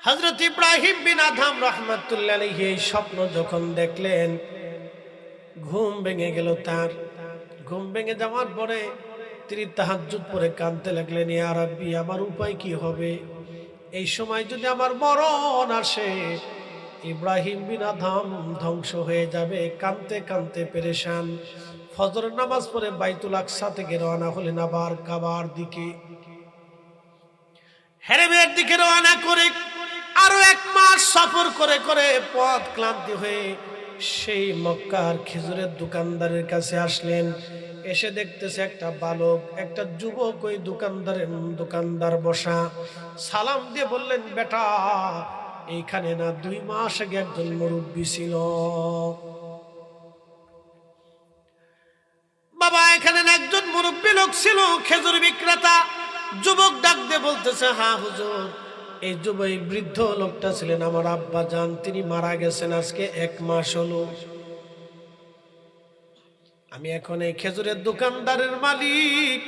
হযরত ইব্রাহিম বিন Adham রাহমাতুল্লাহ আলাইহি এই স্বপ্ন যখন দেখলেন, ঘুম ভেঙে গেল তার। ঘুম ভেঙে যাওয়ার পরে তিনি তাহাজ্জুদ পড়ে কাঁদতে লাগলেন, ইয়া রাব্বি, আমার উপায় কি হবে? এই সময় যদি আমার মরণ আসে, ইব্রাহিম বিন আদহাম ধ্বংস হয়ে যাবে। কাঁদতে কাঁদতে পেরেশান। ফজর নামাজ পড়ে বাইতুল আকসা থেকে রওনা হলেন আবার কাবার দিকে, হেরেমের দিকে রওনা করে আরো 1 মাস সফর করে করে পথ ক্লান্তি হয়ে সেই মক্কার খেজুরের দোকানদারের কাছে আসলেন। এসে দেখতেছে একটা বালক, একটা যুবক ওই দোকানদার বসা। সালাম দিয়ে বললেন, বেটা, এইখানে না 2 মাস আগে একজন মুরব্বী ছিল? বাবা, এখানে না একজন মুরব্বী লোক ছিল, খেজুর বিক্রেতা। যুবক ডাক দিয়ে বলতেছে, হ্যাঁ হুজুর, এই যুবক বৃদ্ধ লোকটা ছিলেন আমার আব্বা জান, তিনি মারা গেছেন আজকে 1 মাস হলো। আমি এখন এই খেজুরের দোকানদারের মালিক,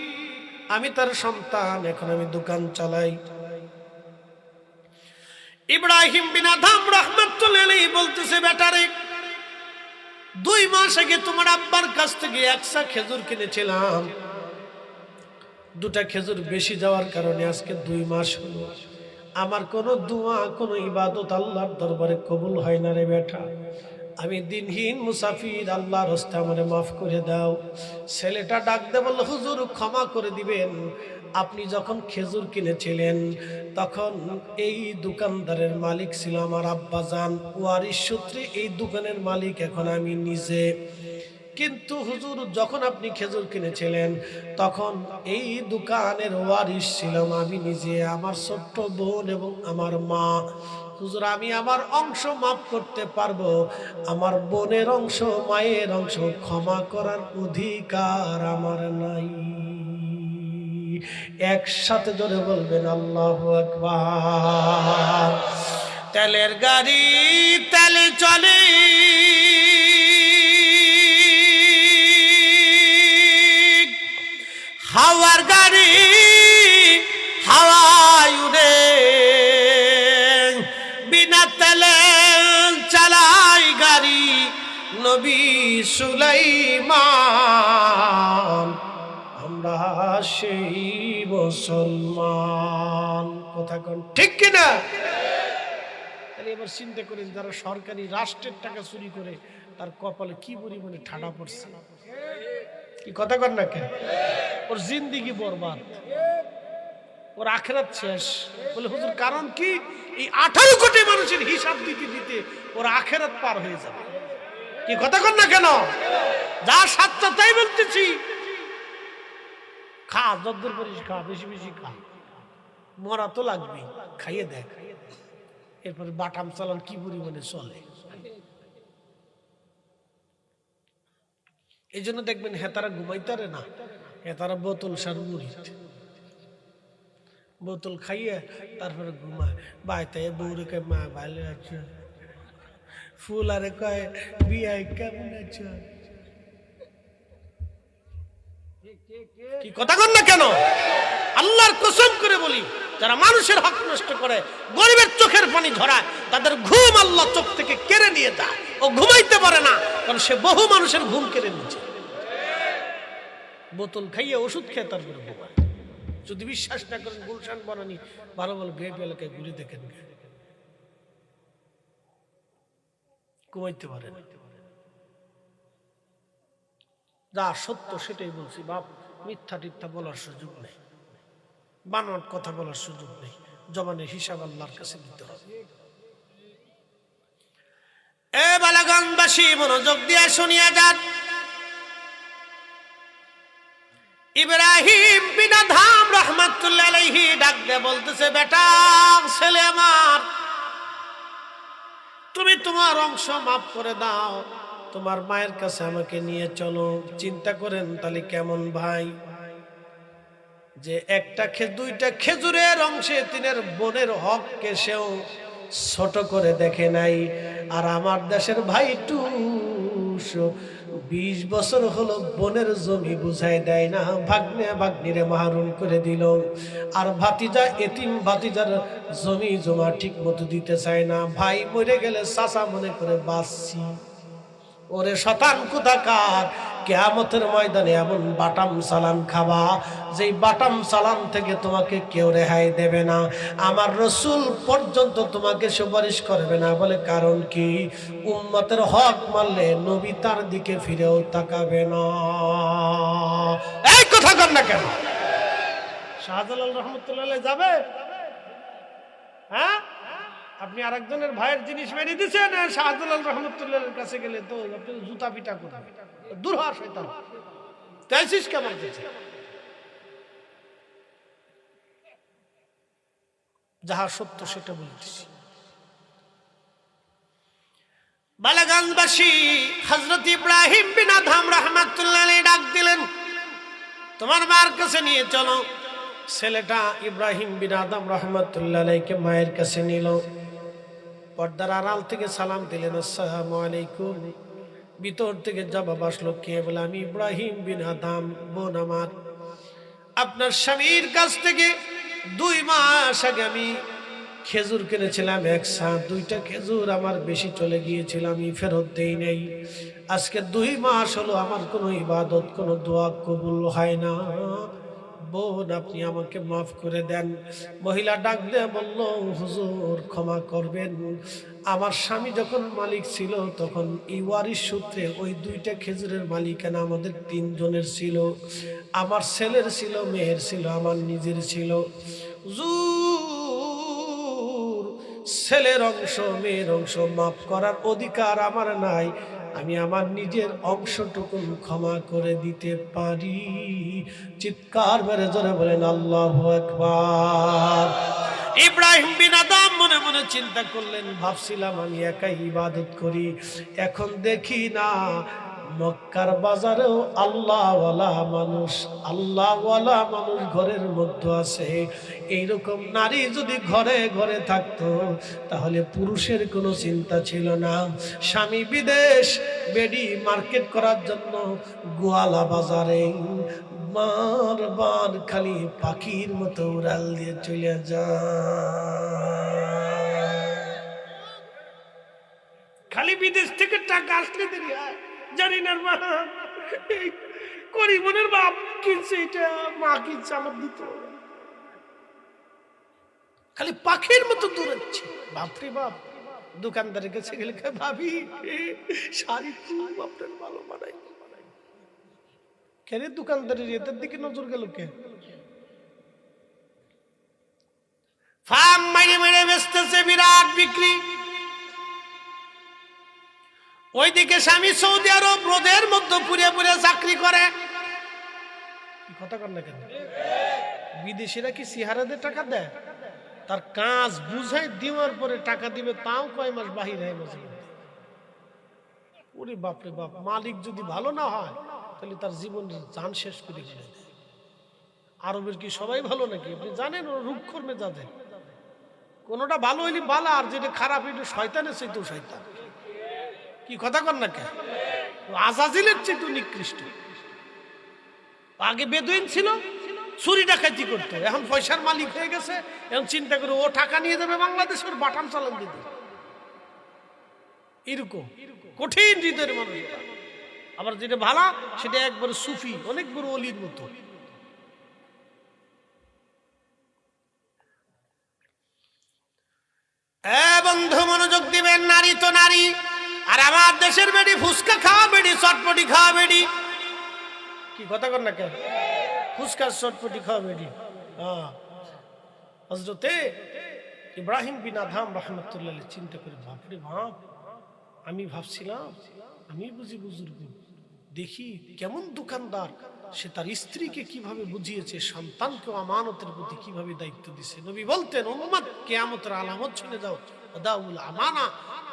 আমি তার সন্তান, এখন আমি দোকান চালাই। ইব্রাহিম বিন আদহাম রাহমাতুল্লাহ আলাইহি বলতেছে, বেটারে, 2 মাস আগে তোমার আব্বার কাছ থেকে 1 খেজুর কিনেছিলাম। 2টা খেজুর বেশি যাওয়ার কারণে আজকে 2 মাস হলো। আমার কোনো দোয়া, কোনো ইবাদত আল্লাহর দরবারে কবুল হয় না রে বেটা। আমি দিনহীন মুসাফির, আল্লাহর হস্তে আমারে মাফ করে দাও। ছেলেটা ডাক দে বলল, হুজুর ক্ষমা করে দিবেন, আপনি যখন খেজুর কিনেছিলেন তখন এই দোকানদারের মালিক ছিল আমার আব্বাজান, ওয়ারিশ সূত্রে এই দোকানের মালিক এখন আমি নিজে। কিন্তু হুজুর, যখন আপনি খেজুর কিনেছিলেন তখন এই দোকানের ওয়ারিশ ছিলাম আমি নিজে, আমার ছোট্ট বোন এবং আমার মা। হুজুর, আমি আমার অংশ মাফ করতে পারবো, আমার বোনের অংশ, মায়ের অংশ ক্ষমা করার অধিকার আমার নাই। একসাথে জোরে বলবেন আল্লাহু আকবার। তেলের গাড়ি তেলে চলে, হাওয়ার গাড়ি হাওয়ায় উড়ে, বিনা তেলে চালাই গাড়ি নবী সুলাইমান। আমরা সেই মুসলমান। কথা কোন ঠিক কিনা? তাহলে এবার চিন্তা করেন, যারা সরকারি রাষ্ট্রের টাকা চুরি করে তার কপালে কি পরিমাণে ঠাডা পড়ছে। কি কথা কর না কেন? ওর জিন্দিগি বরবাদ, ওর আখিরাত শেষ। বলে হুজুর কারণ কি? এই 18 কোটি মানুষের হিসাব দিতে দিতে ওর আখিরাত পার হয়ে যাবে। কি কথা কর না কেন? যা সাচ্চা তাই বলতেছি। খা, যদ্দূর পারিস খা, বেশি বেশি খা, মরা তো লাগবে, খাইয়ে দেখ। এরপরে বাটাম চালান কি পরিমাণে চলে। এই জন্য দেখবেন হেতারা ঘুমাইতারে না, হেতারা বোতল সার মুড়িত, বোতল খাইয়ে তারপরে ঘুমায়। বাইতে বউরে কয়, মা ভালো আছো? ফুল আরে কয়, বিয়াই কেমন আছো? কি কথা কন না কেন? আল্লাহর কসম করে বলি, যারা মানুষের হক নষ্ট করে, গরিবের চোখের পানি ঝরায়, তাদের ঘুম আল্লাহ চোখ থেকে কেড়ে নিয়ে যায়। ও ঘুমাইতে পারে না, কারণ সে বহু মানুষের ঘুম কেড়ে নিচ্ছে। বোতল খাইয়ে ওষুধ খেয়ে তারপরে ঘুমায়। যদি বিশ্বাস না করেন, গুলশান বনানী ভালো ভালো গ্রেপ এলাকায় ঘুরে দেখেন, ঘুমাইতে পারে না। যা সত্য সেটাই বলছি বাপ, মিথ্যা টিথ্যা বলার সুযোগ নেই, বানোয়াট কথা বলার সুযোগ নেই। জবানের হিসাব আল্লাহর কাছে দিতে হবে। এ বালাগঞ্জবাসী, মনোযোগ দিয়ে শুনিয়া যান। ইব্রাহিম বিন আদহাম রাহমাতুল্লাহ আলাইহি ডাক দিয়ে বলতেছে, বেটা, ছেলে আমার, তুমি তোমার অংশ মাফ করে দাও, তোমার মায়ের কাছে আমাকে নিয়ে চলো। চিন্তা করেন তাহলে কেমন ভাই, যে 2টা খেজুরের অংশে তিনের বোনের হককে সেও ছোট করে দেখে নাই। আর আমার দেশের ভাই টু 20 বছর হলো বোনের জমি বুঝাই দেয় না, ভাগ্নে ভাগ্নিরে মাহরুম করে দিল। আর ভাতিজা এতিম ভাতিজার জমি জমা ঠিক মতো দিতে চায় না। ভাই মরে গেলে চাচা মনে করে বাঁচছি। ওরে শতান কোথাকার, কিয়ামতের ময়দানে এমন বাটাম সালান খাবা, যেই বাটাম সালান থেকে তোমাকে কেউ রেহাই দেবে না। আমার রাসূল পর্যন্ত তোমাকে সুপারিশ করবে না। বলে কারণ কি? উম্মতের হক মারলে নবী তার দিকে ফিরেও তাকাবে না। এই কথা কর না কেন? শাহজালাল রহমতুল্লাহ যাবে? হ্যাঁ, আপনি আরেকজনের ভাইয়ের জিনিস মেরে দিচ্ছেন, শাহজালাল রহমতুল্লাহের কাছে গেলে তো আপনি জুতা পিটা করবে। দূর হ শয়তান, তাইছিস কেমন দিচ্ছে? যাহা সত্য সেটা বলতেছি। বালাগঞ্জবাসী হযরত ইব্রাহিম বিন আদহাম রাহমাতুল্লাহ আলাইহি ডাক দিলেন, তোমার মার কাছে নিয়ে চলো। ছেলেটা ইব্রাহিম বিন আদম রাহমাতুল্লাহ আলাইহিকে মায়ের কাছে নিল। পর্দার আড়াল থেকে সালাম দিলেন, আসসালামু আলাইকুম। ভিতর থেকে জবাব আসলো, কে? বলে আমি ইব্রাহিম বিন আদম। বোন আমার, আপনার স্বামীর কাছ থেকে 2 মাস আগে আমি খেজুর কিনেছিলাম একসা। 2টা খেজুর আমার বেশি চলে গিয়েছিল, আমি ফেরত দেই নাই। আজকে 2 মাস হলো আমার কোনো ইবাদত, কোনো দোয়া কবুল হয় না। বোন, আপনি আমাকে মাফ করে দেন। মহিলা ডাক দিয়ে বলল, হুজুর ক্ষমা করবেন, আমার স্বামী যখন মালিক ছিল তখন এই ওয়ারিশ সূত্রে ওই 2টা খেজুরের মালিকানা আমাদের 3 জনের ছিল। আমার ছেলের ছিল, মেয়ের ছিল, আমার নিজের ছিল। হুজুর, ছেলের অংশ মেয়ের অংশ মাফ করার অধিকার আমার নাই। আমি আমার নিজের অংশটুকু ক্ষমা করে দিতে পারি। চিৎকার মেরে জোরে বলেন আল্লাহু আকবার। ইব্রাহিম বিন আদম মনে মনে চিন্তা করলেন, ভাবছিলাম আমি একাই ইবাদত করি, এখন দেখি না মক্কার বাজারেও আল্লাহওয়ালা মানুষ ঘরের মধ্যে আছে। এইরকম নারী যদি ঘরে ঘরে থাকতো তাহলে পুরুষের কোনো চিন্তা ছিল না। স্বামী বিদেশ, বেডি মার্কেট করার জন্য গোয়ালা বাজারে বারবার খালি পাখির মতো উড়াল দিয়ে চলে যায়। খালি বিদেশ থেকে টাকা আসলে দেরি হয়। জানি না মা, করিমনের বাপ কিনছে, এটা মা কিনছে, আমার দিত। খালি পাখির মতো দৌড়াচ্ছে। বাপরে বাপ, দোকানদারের কাছে গেলে ভাবি শাড়ি খুব আপনার ভালো বানাই। কেন দোকানদারের এদের দিকে নজর গেল? কে ফার্ম মাইরে মাইরে বেচতেছে, বিরাট বিক্রি। ওইদিকে স্বামী সৌদি আরব রোদের মধ্যে পুড়ে পুড়ে চাকরি করে। কি কথা কর না কেন? বিদেশিরা কি সিহারাদের টাকা দেয়? তার কাজ বুঝাই দেওয়ার পরে টাকা দিবে, তাও কয় মাস বাহির হয় মাঝে। ওরে বাপরে বাপ, মালিক যদি ভালো না হয় তাহলে তার জীবন জান শেষ করে ফেলে দেয়। আরবের কি সবাই ভালো নাকি? আপনি জানেন ওরা রূপক্ষর মেজাজে। কোনটা ভালো হইলে ভালো, আর যেটা খারাপ হইলে শয়তানের চাইতেও শয়তান। কি কথা কর না কেন? আজাজিলের চাইতেও নিকৃষ্ট। আগে বেদুইন ছিল, চুরি ডাকাতি করতো, এখন পয়সার মালিক হয়ে গেছে। এখন চিন্তা করে ও টাকা নিয়ে যাবে বাংলাদেশের বাটাম চালান দিতে। এরকম কঠিন হৃদয়ের মানুষ। আবার যেটা ভালো সেটা একবার সুফি, অনেক বড় অলির মতো। বন্ধু মনোযোগ দিবেন, নারী তো নারী। আর আমার দেশের বেডি ফুচকা খাওয়া বেডি, চটপটি খাওয়া বেডি। কি কথা কর না কেন? ফুচকা চটপটি খাওয়া বেডি। হযরতে ইব্রাহিম বিন আদহাম রাহমাতুল্লাহ আলাইহি চিন্তা করে, বাপরে বাপ, আমি ভাবছিলাম আমি বুঝি বুজুর্গ, দেখি কেমন দোকানদার, সে তার স্ত্রীকে কিভাবে বুঝিয়েছে, সন্তানকে আমানতের প্রতি কিভাবে দায়িত্ব দিছে। নবী বলতেন, উম্মত কিয়ামতের আলামত শুনে যাও, ওয়াদাউল আমানা,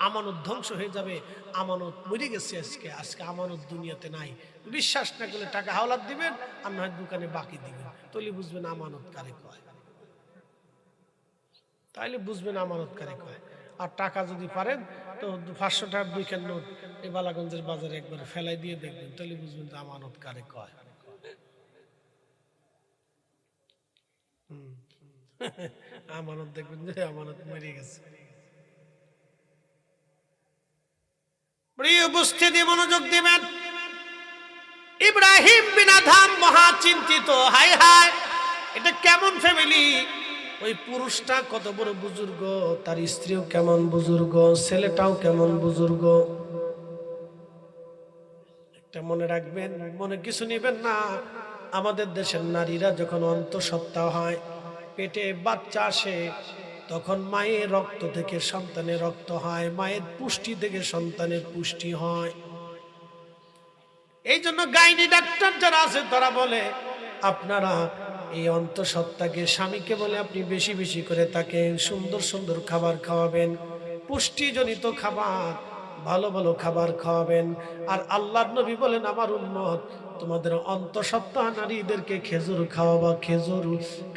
আমানত ধ্বংস হয়ে যাবে, আমানত মরে গেছে। আজকে আমানত দুনিয়াতে নাই। বিশ্বাস না করলে টাকা হাওলাত দিবেন, আর নয় দোকানে বাকি দিবেন, তাহলে বুঝবেন আমানত কারে কয়। তাইলে বুঝবেন আমানত কারে কয়। আর টাকা যদি পারেন তো 500 টাকার 2 খান নোট এই বালাগঞ্জের বাজারে একবার ফেলাই দিয়ে দেখবেন, তাহলে বুঝবেন যে আমানত কারে কয়। আমানত দেখবেন যে আমানত মরে গেছে। প্রিয় উপস্থিতি, মনোযোগ দিবেন। ইব্রাহিম বিন আদহাম মহা চিন্তিত, হাই হাই এটা কেমন ফ্যামিলি, ওই পুরুষটা কত বড় বুজুর্গ, তার স্ত্রীও কেমন বুজুর্গ, ছেলেটাও কেমন বুজুর্গ। একটা মনে রাখবেন, মনে কিছু নেবেন না, আমাদের দেশের নারীরা যখন অন্তঃসত্ত্বা হয়, পেটে বাচ্চা আসে, তখন মায়ের রক্ত থেকে সন্তানের রক্ত হয়, মায়ের পুষ্টি থেকে সন্তানের পুষ্টি হয়। এই জন্য গাইনি ডাক্তার যারা আছে তারা বলে আপনারা এই অন্তঃসত্ত্বাকে, স্বামীকে বলে আপনি বেশি বেশি করে তাকে সুন্দর সুন্দর খাবার খাওয়াবেন, পুষ্টিজনিত খাবার, ভালো ভালো খাবার খাওয়াবেন। আর আল্লাহর নবী বলেন আমার উম্মত তোমাদের অন্তঃসত্ত্বা নারীদেরকে খেজুর খাওয়াবা, খেজুর।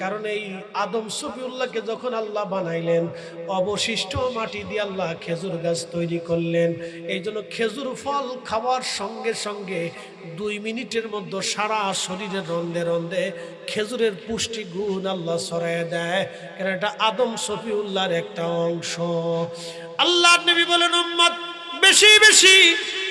কারণ এই আদম সফিউল্লাহকে যখন আল্লাহ বানাইলেন, অবশিষ্ট মাটি দিয়ে আল্লাহ খেজুর গাছ তৈরি করলেন। এই জন্য খেজুর ফল খাওয়ার সঙ্গে সঙ্গে 2 মিনিটের মধ্যে সারা শরীরের রন্ধে রন্ধে খেজুরের পুষ্টি গুণ আল্লাহ ছড়ায় দেয়, কারণ এটা আদম সফিউল্লাহর একটা অংশ। আল্লাহর নবী বলেন উম্মত বেশি বেশি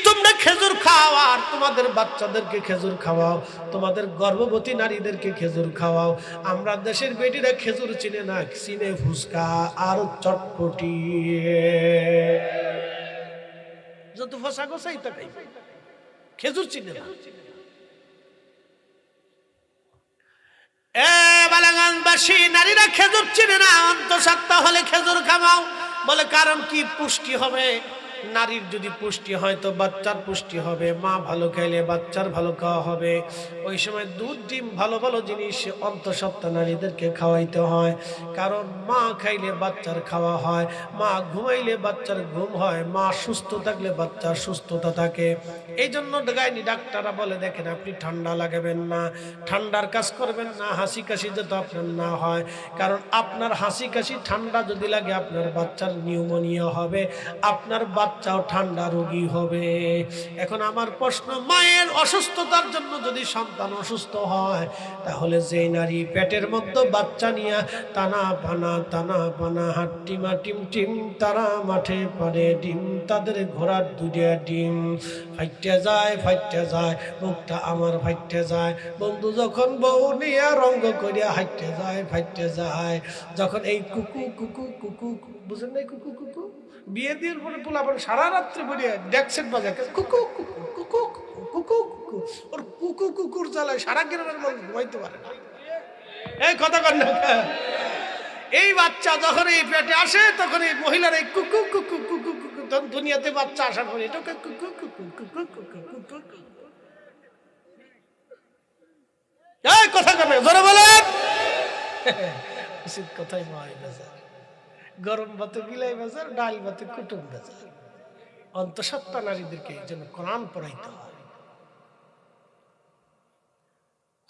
তোমরা খেজুর খাও, আর তোমাদের বাচ্চাদেরকে খেজুর খাওয়াও, তোমাদের গর্ভবতী নারীদেরকে খেজুর খাওয়াও। আমরা দেশের বেটিরা খেজুর চিনে না, চিনে ফুচকা আর চটপটি, যত ফসা গোসাই তা খাই, খেজুর চিনে না। বালাগঞ্জবাসী নারীরা খেজুর চিনে না, অন্তঃসত্ত্বা হলে খেজুর খাওয়াও। বলে কারণ কি? পুষ্টি হবে। নারীর যদি পুষ্টি হয় তো বাচ্চার পুষ্টি হবে, মা ভালো খাইলে বাচ্চার ভালো খাওয়া হবে। ওই সময় দুধ ডিম ভালো ভালো জিনিস অন্তঃসত্ত্বা নারীদেরকে খাওয়াইতে হয়, কারণ মা খাইলে বাচ্চার খাওয়া হয়, মা ঘুমাইলে বাচ্চার ঘুম হয়, মা সুস্থ থাকলে বাচ্চার সুস্থতা থাকে। এই জন্য গাইনি ডাক্তাররা বলে দেখেন আপনি ঠান্ডা লাগাবেন না, ঠান্ডার কাজ করবেন না, হাসি কাশি যাতে আপনার না হয়, কারণ আপনার হাসি কাশি ঠান্ডা যদি লাগে আপনার বাচ্চার নিউমোনিয়া হবে, আপনার বাচ্চাও ঠান্ডা রোগী হবে। এখন আমার প্রশ্ন, মায়ের অসুস্থতার জন্য যদি সন্তান অসুস্থ হয়, তাহলে যে নারী পেটের মধ্যে বাচ্চা নিয়ে টানা পানা হাট্টিমা টিম টিম তারা মাঠে পারে ডিম, তাদের ঘোড়ার 2টা ডিম ফাইটে যায়, মুখটা আমার ফাইটে যায়। বন্ধু যখন বউ নিয়ে রঙ্গ করিয়া হাইটে যায়, ফাইটে যায়, যখন এই কুকু কুকু কুকু বুঝেন নাই, কুকু কুকু বিয়ে দিয়ে পরে পোলাপন সারা রাত্রে পড়িয়া ডেকসেট বাজায় কুকু কুকু কুকু কুকু কুকু, ওর কুকু কুকুর জ্বালায় সারা গ্রামের মানুষ ঘুমাইতে পারে না। এই কথা কর না। এই বাচ্চা যখন এই পেটে আসে তখন এই মহিলার এই কুকু কুকু কুকু কুকু, তখন দুনিয়াতে বাচ্চা আসার পরে এটাকে কুকু কুকু কুকু কুকু কুকু। এই কথা কর না, জোরে বলেন। উচিত কথাই নয় বাজার, গরম ভাতে বিলাই বাজার, ডাল ভাতে কুটুম বাজার। অন্তঃসত্ত্বা নারীদেরকে এই জন্য কোরআন পড়াইতে হয়।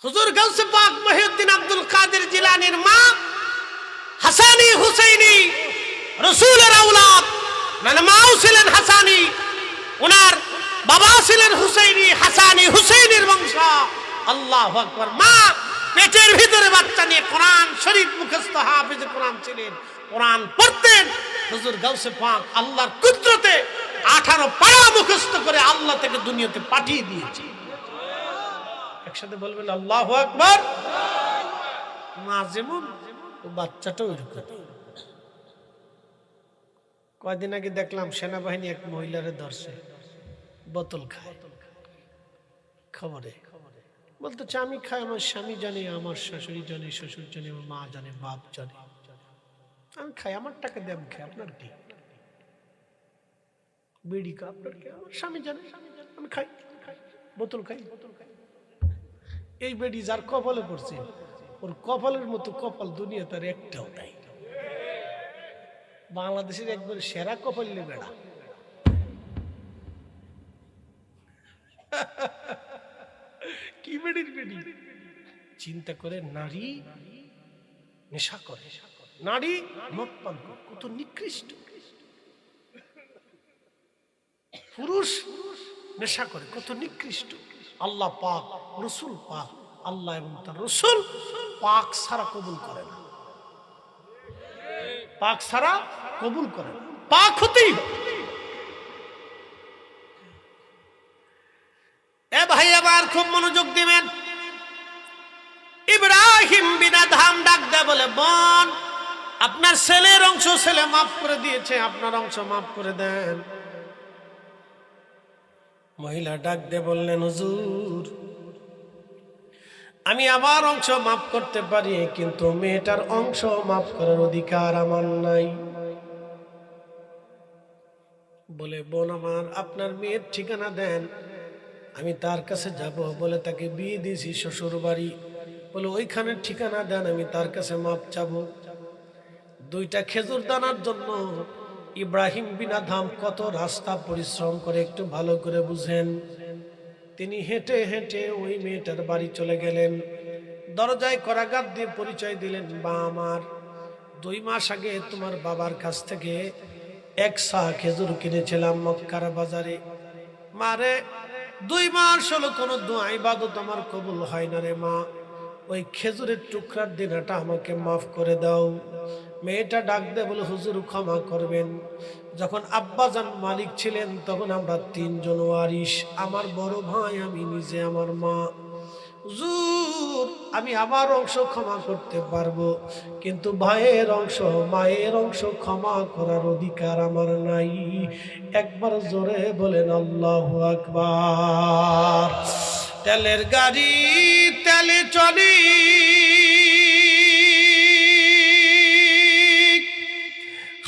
হুজুর গাউসে পাক মহিউদ্দিন আব্দুল কাদের জিলানীর মা হাসানি হুসাইনি রাসূলের আওলাদ, মানে মাও ছিলেন হাসানি, ওনার বাবা ছিলেন হুসাইনি, হাসানি হুসাইনের বংশ। আল্লাহু আকবার। মা পেটের ভিতরে বাচ্চা নিয়ে কোরআন শরীফ মুখস্থ হাফেজে কোরআন ছিলেন, কোরআন পড়তেন। হুজুর গাউসে পাক আল্লাহর কুদরতে 18 পারা মুখস্থ করে আল্লাহ থেকে দুনিয়াতে পাঠিয়ে দিয়েছে। একসাথে বলবেন আল্লাহু আকবার। মা যেমন বাচ্চাটাও এরকম। কয়দিন আগে দেখলাম সেনাবাহিনী এক মহিলারে ধরছে, বোতল খায়। খবরে বলতেছে আমি খাই, আমার স্বামী জানে, আমার শাশুড়ি জানে, শ্বশুর জানে, আমার মা জানে, বাপ জানে, আমি খাই, আমার টাকা দিয়ে আমি খাই, আপনার কি? বিড়ি খা, আপনার কি? আমার স্বামী জানে, আমি খাই, বোতল খাই। এই বেডি যার কপালে পড়ছে, ওর কপালের মতো কপাল দুনিয়া তার একটাও নাই। বাংলাদেশের একবার সেরা কপাল বেড়া। কি বেডির বেডি? চিন্তা করে, নারী নেশা করে, নারী মদ পান করে, কত নিকৃষ্ট। পুরুষ নেশা করে, কত নিকৃষ্ট। আল্লাহ পাক, রসুল পাক, আল্লাহ এবং তার রসুল পাক ছাড়া কবুল করে না, পাক ছাড়া কবুল করে না, পাক হতেই হবে। এ ভাই আবার খুব মনোযোগ দিবেন। ইব্রাহিম বিন আদহাম ডাক দেয় বলে, বোন আপনার ছেলের অংশ ছেলে মাফ করে দিয়েছে, আপনার অংশ মাফ করে দেন। মহিলা ডাক দিয়ে বললেন, হুজুর আমি আমার অংশ মাফ করতে পারি, কিন্তু মেয়েটার অংশ মাফ করার অধিকার আমার নাই। বলে, বোন আমার আপনার মেয়ের ঠিকানা দেন, আমি তার কাছে যাব। বলে, তাকে বিয়ে দিয়েছি শ্বশুর বাড়ি। বলে, ওইখানের ঠিকানা দেন, আমি তার কাছে মাপ চাবো। দুইটা খেজুর দানার জন্য ইব্রাহিম বিন আদহাম কত রাস্তা পরিশ্রম করে একটু ভালো করে বুঝেন। তিনি হেঁটে হেঁটে ওই মেয়েটার বাড়ি চলে গেলেন। দরজায় করাঘাত দিয়ে পরিচয় দিলেন, বা আমার 2 মাস আগে তোমার বাবার কাছ থেকে 1 সা খেজুর কিনেছিলাম মক্কার বাজারে। মারে 2 মাস হলো কোনো দোয়া ইবাদত আমার কবুল হয় না রে মা, ওই খেজুরের টুকরার দিনাটা আমাকে মাফ করে দাও। মেয়েটা ডাক দেয় বলে, হুজুর ক্ষমা করবেন, যখন আব্বাজান মালিক ছিলেন তখন আমরা 3 জন ওয়ারিশ, আমার বড় ভাই, আমি নিজে, আমার মা। হুজুর আমি আমার অংশ ক্ষমা করতে পারবো, কিন্তু ভাইয়ের অংশ মায়ের অংশ ক্ষমা করার অধিকার আমার নাই। একবার জোরে বলেন আল্লাহু আকবার। তেলের গাড়ি তেলে চলি,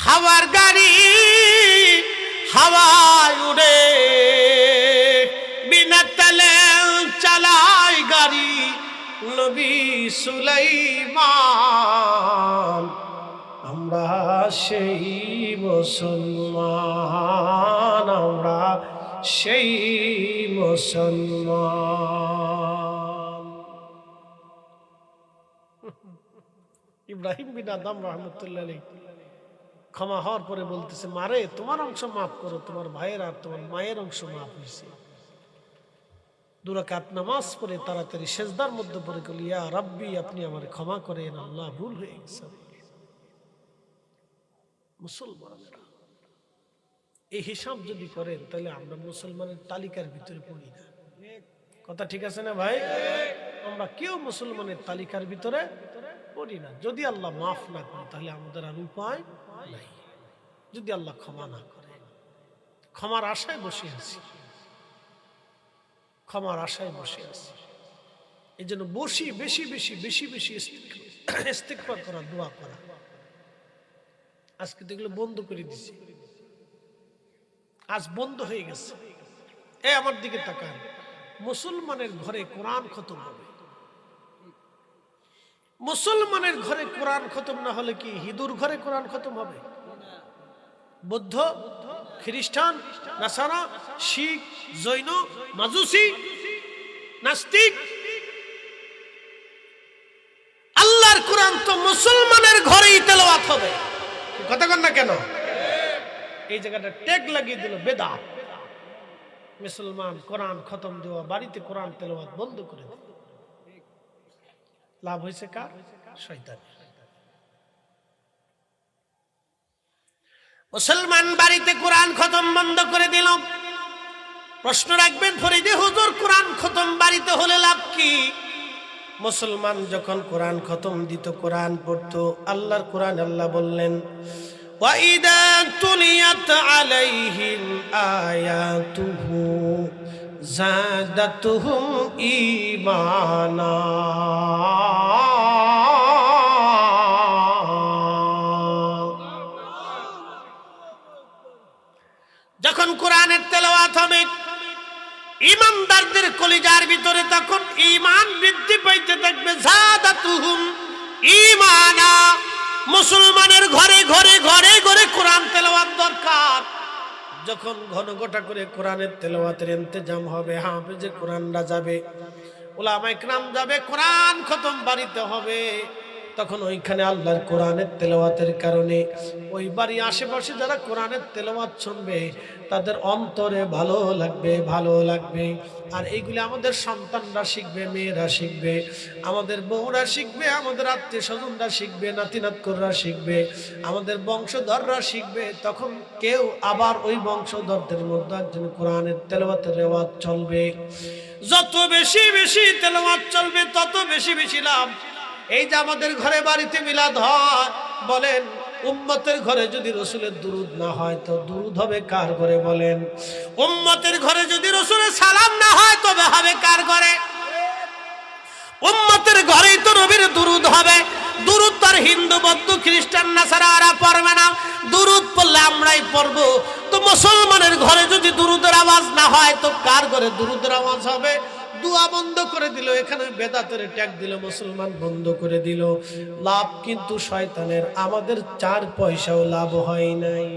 হাওয়ার গাড়ি হাওয়ায় উড়ে, বিনা তেলে চালায় গাড়ি নবী সুলাইমান। আমরা সেই মুসলমান, আমরা সেই মুসলমান। ইব্রাহিম বিন আদহাম রাহমাতুল্লাহ আলাইহি ক্ষমা হওয়ার পরে বলতেছে, মারে তোমার অংশ মাফ করো, তোমার ভাইয়ের আর তোমার মায়ের অংশ মাফ হয়েছে। 2 রাকাত নামাজ পড়ে তাড়াতাড়ি সেজদার মধ্যে পড়ে গেল, ইয়া রাব্বি আপনি আমার ক্ষমা করেন, আল্লাহ ভুল হয়ে গেছে। মুসলমানরা এই হিসাব যদি করেন তাহলে আমরা মুসলমানের তালিকার ভিতরে পড়ি না। কথা ঠিক আছে না ভাই? আমরা কেউ মুসলমানের তালিকার ভিতরে পড়ি না। যদি আল্লাহ মাফ না করে তাহলে আমাদের আর উপায় নাই। যদি আল্লাহ ক্ষমা না করে, ক্ষমার আশায় বসে আছি, ক্ষমার আশায় বসে আছি। এই জন্য বেশি বেশি বেশি বেশি বেশি ইস্তিগফার করা, দোয়া করা। আজকে তো এগুলো বন্ধ করে দিছি, আজ বন্ধ হয়ে গেছে। এই আমার দিকে তাকান, মুসলমানের ঘরে কোরআন খতম হবে। মুসলমানের ঘরে কোরআন খতম না হলে কি হিন্দুর ঘরে কোরআন খতম হবে? বৌদ্ধ, খ্রিস্টান, নাসারা, শিখ, জৈন, মাজুসি, নাস্তিক, আল্লাহর কোরআন তো মুসলমানের ঘরেই তেলাওয়াত হবে। কথা কন না কেন? এই জায়গাটা ট্যাগ লাগিয়ে দিল বেদাত। মুসলমান কোরআন খতম দেওয়া, বাড়িতে কোরআন তেলাওয়াত বন্ধ করে দিল। লাভ হয়েছে কার? শয়তানের। মুসলমান বাড়িতে কোরআন খতম বন্ধ করে দিল। প্রশ্ন রাখবেন ফরিদে হুজুর, কোরআন খতম বাড়িতে হলে লাভ কি? মুসলমান যখন কোরআন খতম দিত, কোরআন পড়তো, আল্লাহর কোরআন আল্লাহ বললেন, وَإِذَا تُلِيَتْ عَلَيْهِمْ آيَاتُهُ زَادَتْهُمْ إِيمَانًا। যখন কোরআনের তেলাওয়াত হবে ইমানদারদের কলিজার ভিতরে, তখন ঈমান বৃদ্ধি পাইতে থাকবে। যাদাতুহুম ঈমানা। মুসলমানের ঘরে ঘরে ঘরে ঘরে কোরআন তেলাওয়াত দরকার। যখন ঘন ঘটা করে কোরআনের তেলাওয়াতের ইন্তজাম হবে, হাফেজে কোরআনরা যাবে, উলামায়ে কেরাম যাবে, কোরআন খতম বাড়িতে হবে। তখন ওইখানে আল্লাহর কোরআনের তেলাওয়াতের কারণে ওই বাড়ির আশেপাশে যারা কোরআনের তেলাওয়াত শুনবে তাদের অন্তরে ভালো লাগবে, ভালো লাগবে। আর এইগুলি আমাদের সন্তানরা শিখবে, মেয়েরা শিখবে, আমাদের বউরা শিখবে, আমাদের আত্মীয় স্বজনরা শিখবে, নাতি নাতকুররা শিখবে, আমাদের বংশধররা শিখবে। তখন কেউ আবার ওই বংশধরদের মধ্যে একজন কোরআনের তেলাওয়াতের রেওয়াজ চলবে। যত বেশি বেশি তেলাওয়াত চলবে তত বেশি বেশি লাভ। এই যে আমাদের ঘরে বাড়িতে মিলাদ হয়, বলেন উম্মতের ঘরে যদি রসুলের দুরুদ না হয় তো দুরুদ হবে কার ঘরে? বলেন উম্মতের ঘরে যদি রসুলের সালাম না হয় তবে হবে কার ঘরে? উম্মতের ঘরেই তো নবীর দুরুদ হবে। দুরুদ তার হিন্দু বৌদ্ধ খ্রিস্টান নাসারারা পড়বে না, দুরুদ পড়লে আমরাই পড়বো। তো মুসলমানের ঘরে যদি দুরুদের আওয়াজ না হয় তো কার ঘরে দুরুদের আওয়াজ হবে? দুয়া বন্ধ করে দিল, এখানে বেদাতের ট্যাগ দিল, মুসলমান বন্ধ করে দিল। লাভ কিন্তু শয়তানের, আমাদের 4 পয়সাও লাভ হয় নাই।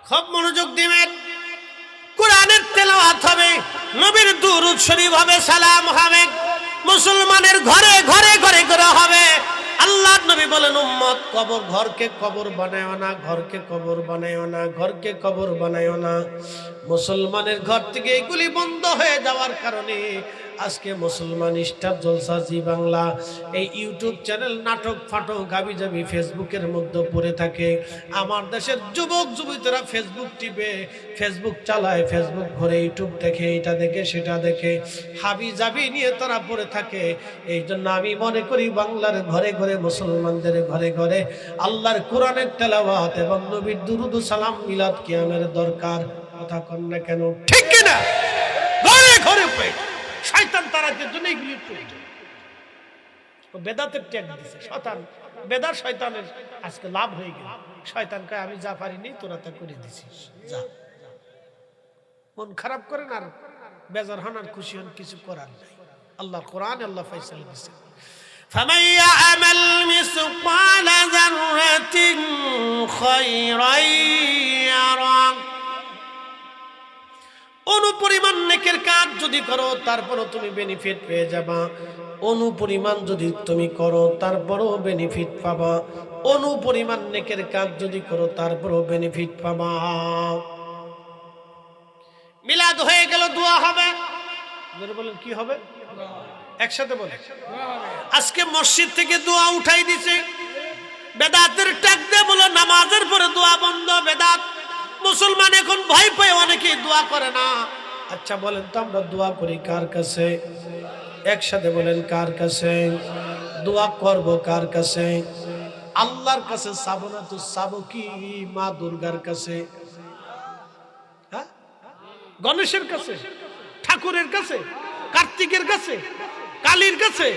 খুব মনোযোগ দিবেন। কোরআনের তেলাওয়াত হবে, নবীর দুরূদ শরীফ হবে, সালাম হবে, মুসলমানের ঘরে ঘরে ঘরে ঘরে হবে। আল্লাহর নবী বলেন উম্মত কবর, ঘরকে কবর বানায়ও না, ঘরকে কবর বানায়ও না, ঘরকে কবর বানায়ও না। মুসলমানের ঘর থেকে এগুলি বন্ধ হয়ে যাওয়ার কারণে আজকে মুসলমান স্টার জলসা জি বাংলা এই ইউটিউব চ্যানেল নাটক ফাটক গাবি যাবি ফেসবুকের মধ্যে পড়ে থাকে। আমার দেশের যুবক যুবতীরা ফেসবুক টিপে, ফেসবুক চালায়, ফেসবুক ঘরে ইউটিউব দেখে, এটা দেখে সেটা দেখে, হাবি জাবি নিয়ে তারা পড়ে থাকে। এই জন্য আমি মনে করি বাংলার ঘরে ঘরে, মুসলমানদের ঘরে ঘরে আল্লাহর কোরআনের তেলাওয়াত এবং নবীর দুরুদ সালাম মিলাদ কিয়ামের দরকার। কথা কন না কেন? ঠিক কিনা? ঘরে ঘরে শয়তান তারাকে জন্য এগুলি প্রয়োজন। বেদাতের ট্যাগ দিছে শয়তান, বেদাত শয়তানের আজকে লাভ হয়ে গেল। শয়তান কয় আমি যা পারিনি তোরা তা করে দিছিস, যা। মন খারাপ করেন আর বেজার হন আর খুশি হন, কিছু করার নাই। আল্লাহ কোরআন আল্লাহ ফয়সালা দিছে, فمن يعمل مثقال ذرة خيرا يره। অনুপরিমাণ নেকের কাজ যদি করো তারপরও তুমি বেনিফিট পেয়ে যাবা। অনুপরিমাণ যদি তুমি করো তারপরও বেনিফিট পাবা। অনুপরিমাণ নেকের কাজ যদি করো তারপরও বেনিফিট পাবা। মিলাদ হয়ে গেল, দোয়া হবে। বলেন কি হবে? একসাথে বলে। আজকে মসজিদ থেকে দোয়া উঠাই দিছে, বেদাতের ট্যাগ দিয়ে বলো নামাজের পরে দোয়া বন্ধ, বেদাত। মুসলমান এখন ভয় পায়, অনেকেই দোয়া করে না। আচ্ছা বলেন তো আমরা দোয়া করি কার কাছে? একসাথে বলেন কার কাছে? দোয়া করব কার কাছে? আল্লাহর কাছে চাবো না তো চাবো কি মা দুর্গার কাছে? হ্যাঁ, গণেশের কাছে, ঠাকুরের কাছে, কার্তিকের কাছে, কালীর কাছে,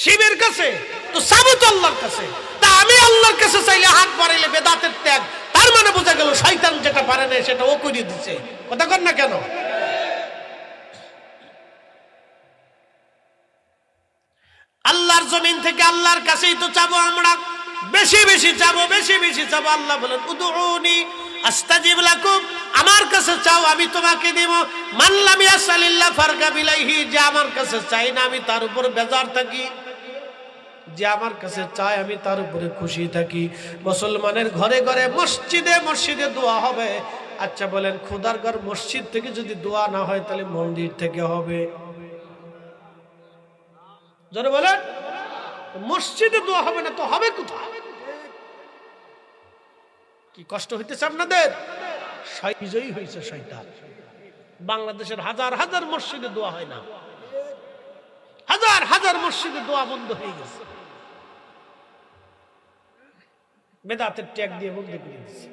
শিবের কাছে? তো চাবো তো আল্লাহর কাছে। তা আমি আল্লাহর কাছে চাইলে হাত বাড়াইলে বেদাতের ত্যাগ, তার মানে বোঝা গেল শয়তান যেটা পারে না সেটা ও করিয়ে দিচ্ছে। কথা কর না কেন? আল্লাহর জমিন থেকে আল্লাহর কাছেই তো চাবো আমরা, বেশি বেশি চাবো, বেশি বেশি চাবো। আল্লাহ বলেন উদউনি আস্তাজিব লাকুম, আমার কাছে চাও আমি তোমাকে দেব। মান লাম ইয়াসালিল্লাহ ফারগা বিলাইহি, যে আমার কাছে চাই না আমি তার উপর বেজার থাকি, যে আমার কাছে চায় আমি তার উপরে খুশি থাকি। মুসলমানের ঘরে ঘরে মসজিদে মসজিদে দোয়া হবে। আচ্ছা বলেন খোদার ঘর মসজিদ থেকে যদি দোয়া না হয় তাহলে মন্দির থেকে হবে? যারা বলেন মসজিদে দোয়া হবে না তো হবে কোথায়? কি কষ্ট হইতেছে আপনাদের? বিজয়ী হয়েছে শয়তান। বাংলাদেশের হাজার হাজার মসজিদে দোয়া হয় না, হাজার হাজার মসজিদে দোয়া বন্ধ হয়ে গেছে। বেদাতের ট্যাগ দিয়ে বন্ধ করে দিচ্ছে।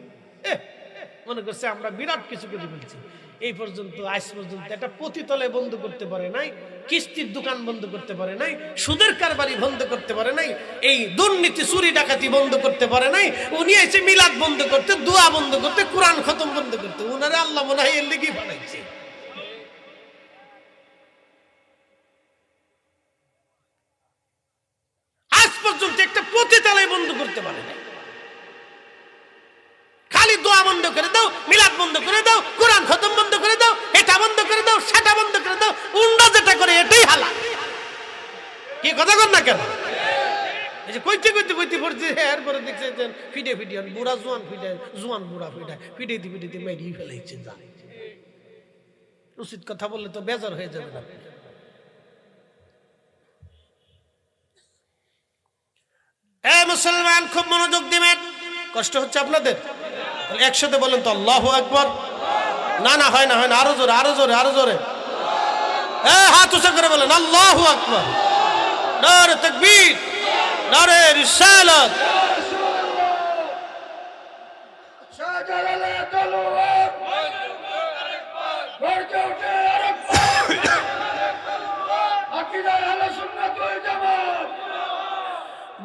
মনে করছে আমরা বিরাট কিছু করে ফেলছি। এই পর্যন্ত আজ পর্যন্ত একটা পতিতলে বন্ধ করতে পারে নাই, কিস্তির দোকান বন্ধ করতে পারে নাই, সুদের কারবারি বন্ধ করতে পারে নাই, এই দুর্নীতি চুরি ডাকাতি বন্ধ করতে পারে নাই। উনি এসে মিলাদ বন্ধ করতে, দোয়া বন্ধ করতে, কোরআন খতম বন্ধ করতে, উনারে আল্লাহ মনে হয় এর লেগেই বানাইছে। আজ পর্যন্ত একটা পতিতালয় বন্ধ করতে পারে নাই। খালি দোয়া বন্ধ করে দাও, মিলাদ বন্ধ করে দাও, কোরআন খতম বন্ধ করে দাও, এটা বন্ধ করে দাও, সেটা বন্ধ করে দাও, উন্ডা যেটা করে এটাই হালাল। কি কথা কর না কেন? এই যে কইতে কইতে কইতে পড়ছে, এরপরে দেখছে যে ফিডে ফিডিয়ান বুড়া জোয়ান ফিডে, জোয়ান বুড়া ফিডে ফিডেতে ফিডেতে মেরিয়ে ফেলাইছে। যা উচিত কথা বললে তো বেজার হয়ে যাবে না। মুসলমান খুব মনোযোগ দিবেন, কষ্ট হচ্ছে আপনাদের? একসাথে বলেন তো আল্লাহু আকবার। না না হয় না, হয় না, আরো জোরে, আরো জোরে, আরো জোরে। হাত উঁচা করে বলেন আল্লাহু আকবার। নারে তাকবীর, নারে রিসালাত।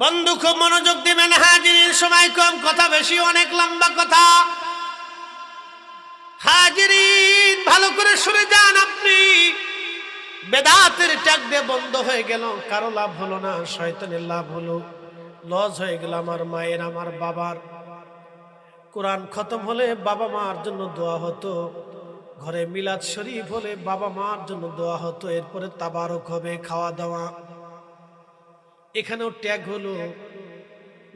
বন্ধু খুব মনোযোগ দিবেন, হাজিরিন সময় কম, কথা বেশি, অনেক লম্বা কথা। হাজিরিন ভালো করে শুনে যান। আপনি বেদাতের ট্যাগ দিয়ে বন্ধ হয়ে গেল, কারো লাভ হলো না, শয়তানের লাভ হলো, লস হয়ে গেল আমার মায়ের, আমার বাবার। কোরআন খতম হলে বাবা মার জন্য দোয়া হতো, ঘরে মিলাদ শরীফ হলে বাবা মার জন্য দোয়া হতো, এরপরে তাবারক হবে, খাওয়া দাওয়া। এখানেও ট্যাগ হলো,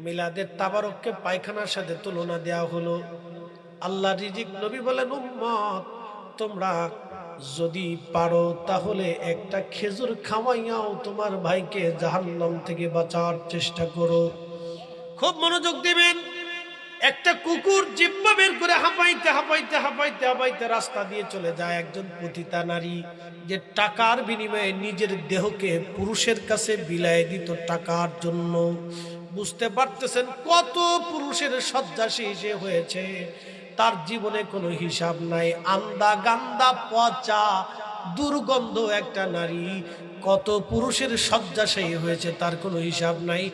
মিলাদের তাবারককে পায়খানার সাথে তুলনা দেওয়া হলো। আল্লাহ রিজিক নবী বলেন, উম্মত তোমরা যদি পারো তাহলে একটা খেজুর খাওয়াইয়াও তোমার ভাইকে জাহান্নাম থেকে বাঁচার চেষ্টা করো। খুব মনোযোগ দিবেন। একটা কুকুর জিহ্বা বের করে হাঁপাইতে হাঁপাইতে হাঁপাইতে হাঁপাইতে রাস্তা দিয়ে চলে যায় একজন পতিতা নারী, যে টাকার বিনিময়ে নিজের দেহকে পুরুষের কাছে বিলায় দিত টাকার জন্য। বুঝতে পারতেছেন কত পুরুষের শয্যাশী সে হয়েছে, তার জীবনে কোনো হিসাব নাই। আন্দা গান্দা পচা দুর্গন্ধ একটা নারী, কত পুরুষের শয্যাশী হয়েছে তার কোনো হিসাব নাই।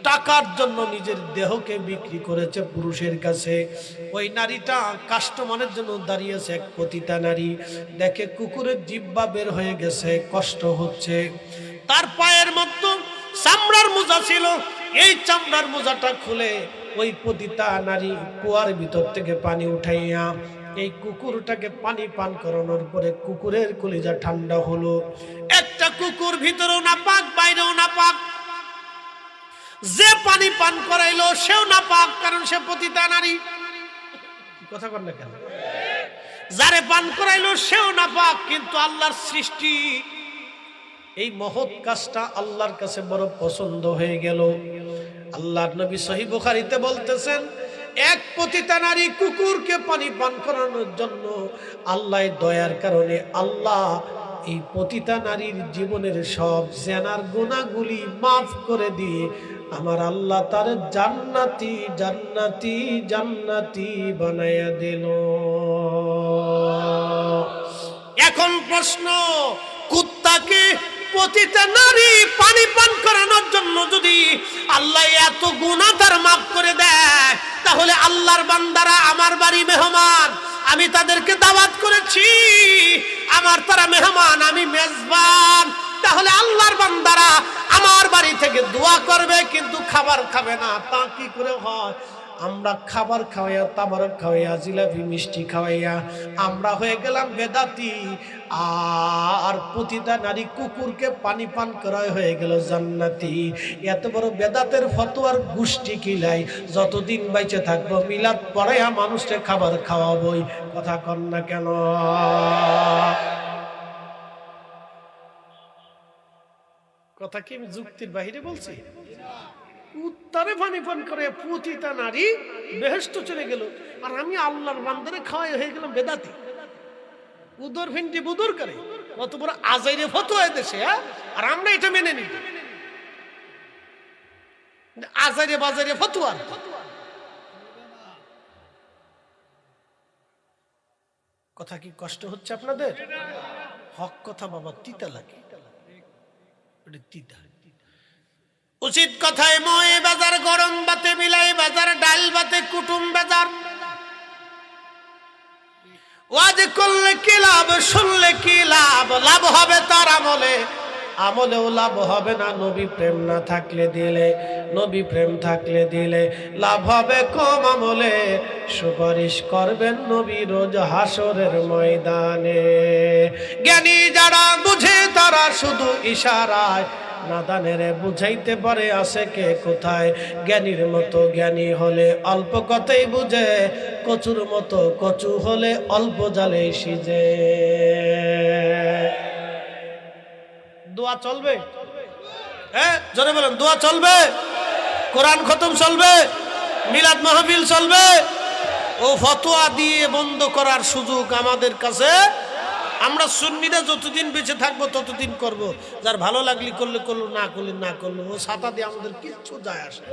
টাকার জন্য নিজের দেহকে বিক্রি করেছে পুরুষের কাছে। ওই নারীটা কাস্টমারের জন্য দাঁড়িয়েছে, এক পতিতা নারী। দেখে কুকুরের জিহ্বা বের হয়ে গেছে, কষ্ট হচ্ছে। তার পায়ের মধ্যে চামড়ার মোজা ছিল, এই চামড়ার মোজাটা খুলে ওই পতিতা নারী কুয়ার ভিতর থেকে পানি উঠাইয়া এই কুকুরটাকে পানি পান করানোর পরে কুকুরের কলিজা ঠান্ডা হলো। একটা কুকুর ভিতরেও না পাক, বাইরেও না পাক। যে পানি পান করাইলো সেও না পাক, কারণ সে পতিতা নারী। কথা বল না কেন? যারে পান করাইলো সেও না পাক, কিন্তু আল্লাহর সৃষ্টি এই মহৎ কাজটা আল্লাহর কাছে বড় পছন্দ হয়ে গেল। আল্লাহর নবী সহিহ বুখারীতে বলতেছেন, এক পতিতা নারী কুকুরকে পানি পান করানোর জন্য আল্লাহ দয়ার কারণে আল্লাহ এই পতিতা নারীর জীবনের সব জেনার গুনাহগুলি মাফ করে দিয়ে আমার আল্লাহ তার জান্নাতি জান্নাতি জান্নাতি বানায়া দিল। এখন প্রশ্ন, কুত্তাকে পতিতা নারী পানি পান করানোর জন্য যদি আল্লাহ এত গুনাহ তার মাফ করে দেয়, তাহলে আল্লাহর বান্দারা আমার বাড়ি মেহমান, আমি তাদেরকে দাওয়াত করেছি, আমার তারা মেহমান, আমি মেজবান, তাহলে আল্লাহর বান্দারা আমার বাড়ি থেকে দোয়া করবে কিন্তু খাবার খাবে না। তা কি করে হয়? আমরা খাবার খাওয়াইয়া, তাবারক খাওয়াইয়া, জিলাপি মিষ্টি খাওয়াইয়া আমরা হয়ে গেলাম বেদাতি, আর পতিতা নারী কুকুরকে পানি পান করা হয়ে গেল জান্নাতি। এত বড় বেদাতের ফতোয়ার গোষ্ঠী কিলাই যতদিন বাইচে থাকবো মিলাদ পড়াইয়া মানুষকে খাবার খাওয়াবই। কথা কন না কেন? কথা কি আমি যুক্তির বাহিরে বলছি? উত্তরে পানি পান করে পতিতা নারী বেহেশতে চলে গেল, আর আমি আল্লাহর বান্দারে খাওয়াই হয়ে গেলাম বেদাতি। উদর ভিন্ডি বুদুর করে কত বড় আজাইরে ফতোয়া দেশে, আর আমরা এটা মেনে নিব। আজাইরে বাজারে ফতোয়া। কথা কি কষ্ট হচ্ছে আপনাদের? হক কথা বাবা তিতা লাগে, তিতা। উচিত কথায় ময়ে বাজার, গরম বাতে মিলাই বাজার, ডাল বাতে কুটুম বাজার। ওয়াজ করলে কি লাভ, শুনলে কি লাভ? লাভ হবে তার আমলে, আমলেও লাভ হবে না নবী প্রেম না থাকলে দিলে। নবী প্রেম থাকলে দিলে লাভ হবে কম আমলে। সুপারিশ করবেন নবী রোজ হাসরের ময়দানে। জ্ঞানী যারা বুঝে তারা শুধু ইশারায়, নাদানের বুঝাইতে পারে আছে কে কোথায়। জ্ঞানীর মতো জ্ঞানী হলে অল্প কথাই বুঝে, কচুর মতো কচু হলে অল্প জালে সিজে। দোয়া চলবে? হ্যাঁ জোরে বলেন, দোয়া চলবে? কোরআন খতম চলবে? মিলাদ মাহফিল চলবে? ও ফতোয়া দিয়ে বন্ধ করার সুযোগ আমাদের কাছে। আমরা সুন্নিরা যতদিন বেঁচে থাকবো ততদিন করব। যার ভালো লাগলি করলে করলো, না করলে না করলো। ও ছাতা দিয়ে আমাদের কিচ্ছু যায় আসে।